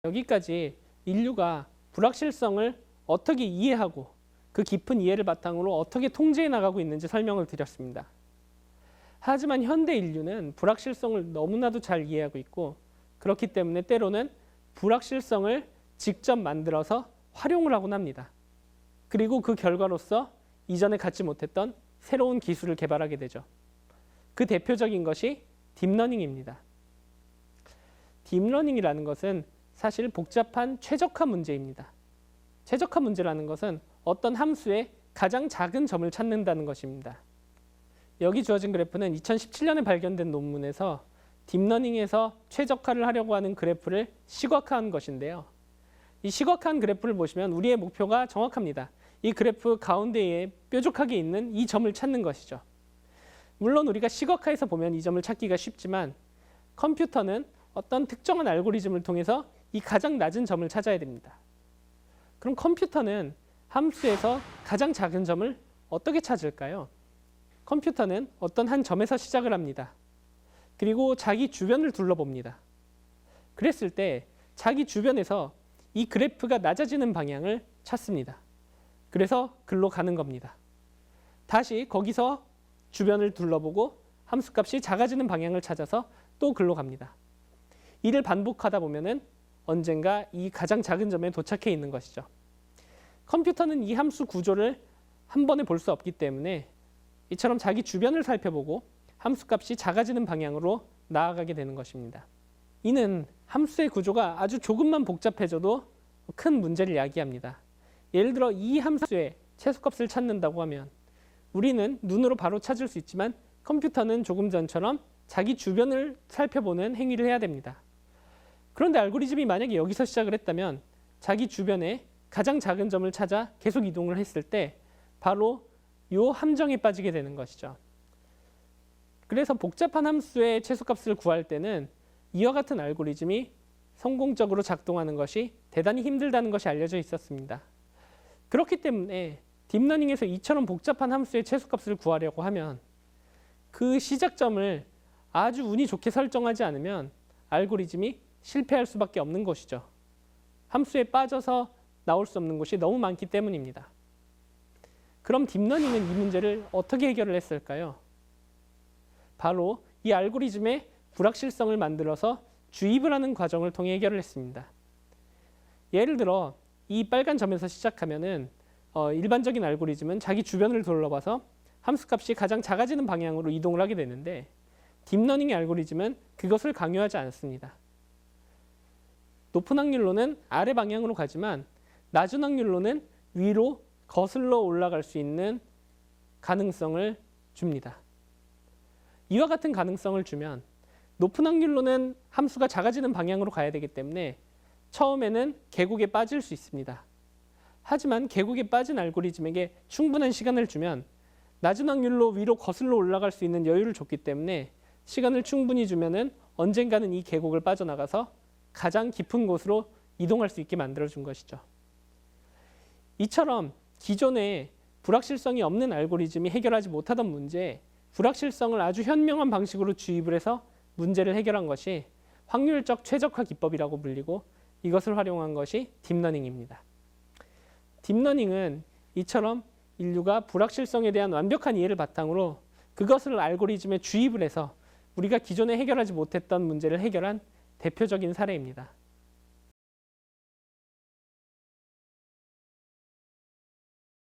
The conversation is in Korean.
여기까지 인류가 불확실성을 어떻게 이해하고 그 깊은 이해를 바탕으로 어떻게 통제해 나가고 있는지 설명을 드렸습니다. 하지만 현대 인류는 불확실성을 너무나도 잘 이해하고 있고, 그렇기 때문에 때로는 불확실성을 직접 만들어서 활용을 하곤 합니다. 그리고 그 결과로서 이전에 갖지 못했던 새로운 기술을 개발하게 되죠. 그 대표적인 것이 딥러닝입니다. 딥러닝이라는 것은 사실 복잡한 최적화 문제입니다. 최적화 문제라는 것은 어떤 함수의 가장 작은 점을 찾는다는 것입니다. 여기 주어진 그래프는 2017년에 발견된 논문에서 딥러닝에서 최적화를 하려고 하는 그래프를 시각화한 것인데요. 이 시각화한 그래프를 보시면 우리의 목표가 정확합니다. 이 그래프 가운데에 뾰족하게 있는 이 점을 찾는 것이죠. 물론 우리가 시각화해서 보면 이 점을 찾기가 쉽지만 컴퓨터는 어떤 특정한 알고리즘을 통해서 이 가장 낮은 점을 찾아야 됩니다. 그럼 컴퓨터는 함수에서 가장 작은 점을 어떻게 찾을까요? 컴퓨터는 어떤 한 점에서 시작을 합니다. 그리고 자기 주변을 둘러봅니다. 그랬을 때 자기 주변에서 이 그래프가 낮아지는 방향을 찾습니다. 그래서 글로 가는 겁니다. 다시 거기서 주변을 둘러보고 함수값이 작아지는 방향을 찾아서 또 글로 갑니다. 이를 반복하다 보면은 언젠가 이 가장 작은 점에 도착해 있는 것이죠. 컴퓨터는 이 함수 구조를 한 번에 볼 수 없기 때문에 이처럼 자기 주변을 살펴보고 함수값이 작아지는 방향으로 나아가게 되는 것입니다. 이는 함수의 구조가 아주 조금만 복잡해져도 큰 문제를 야기합니다. 예를 들어 이 함수의 최소값을 찾는다고 하면 우리는 눈으로 바로 찾을 수 있지만 컴퓨터는 조금 전처럼 자기 주변을 살펴보는 행위를 해야 됩니다. 그런데 알고리즘이 만약에 여기서 시작을 했다면 자기 주변에 가장 작은 점을 찾아 계속 이동을 했을 때 바로 이 함정에 빠지게 되는 것이죠. 그래서 복잡한 함수의 최소값을 구할 때는 이와 같은 알고리즘이 성공적으로 작동하는 것이 대단히 힘들다는 것이 알려져 있었습니다. 그렇기 때문에 딥러닝에서 이처럼 복잡한 함수의 최소값을 구하려고 하면 그 시작점을 아주 운이 좋게 설정하지 않으면 알고리즘이 실패할 수밖에 없는 것이죠. 함수에 빠져서 나올 수 없는 곳이 너무 많기 때문입니다. 그럼 딥러닝은 이 문제를 어떻게 해결을 했을까요? 바로 이 알고리즘의 불확실성을 만들어서 주입을 하는 과정을 통해 해결을 했습니다. 예를 들어 이 빨간 점에서 시작하면은 일반적인 알고리즘은 자기 주변을 둘러봐서 함수값이 가장 작아지는 방향으로 이동을 하게 되는데 딥러닝의 알고리즘은 그것을 강요하지 않습니다. 높은 확률로는 아래 방향으로 가지만 낮은 확률로는 위로 거슬러 올라갈 수 있는 가능성을 줍니다. 이와 같은 가능성을 주면 높은 확률로는 함수가 작아지는 방향으로 가야 되기 때문에 처음에는 계곡에 빠질 수 있습니다. 하지만 계곡에 빠진 알고리즘에게 충분한 시간을 주면 낮은 확률로 위로 거슬러 올라갈 수 있는 여유를 줬기 때문에 시간을 충분히 주면은 언젠가는 이 계곡을 빠져나가서 가장 깊은 곳으로 이동할 수 있게 만들어준 것이죠. 이처럼 기존에 불확실성이 없는 알고리즘이 해결하지 못하던 문제에 불확실성을 아주 현명한 방식으로 주입을 해서 문제를 해결한 것이 확률적 최적화 기법이라고 불리고 이것을 활용한 것이 딥러닝입니다. 딥러닝은 이처럼 인류가 불확실성에 대한 완벽한 이해를 바탕으로 그것을 알고리즘에 주입을 해서 우리가 기존에 해결하지 못했던 문제를 해결한 대표적인 사례입니다.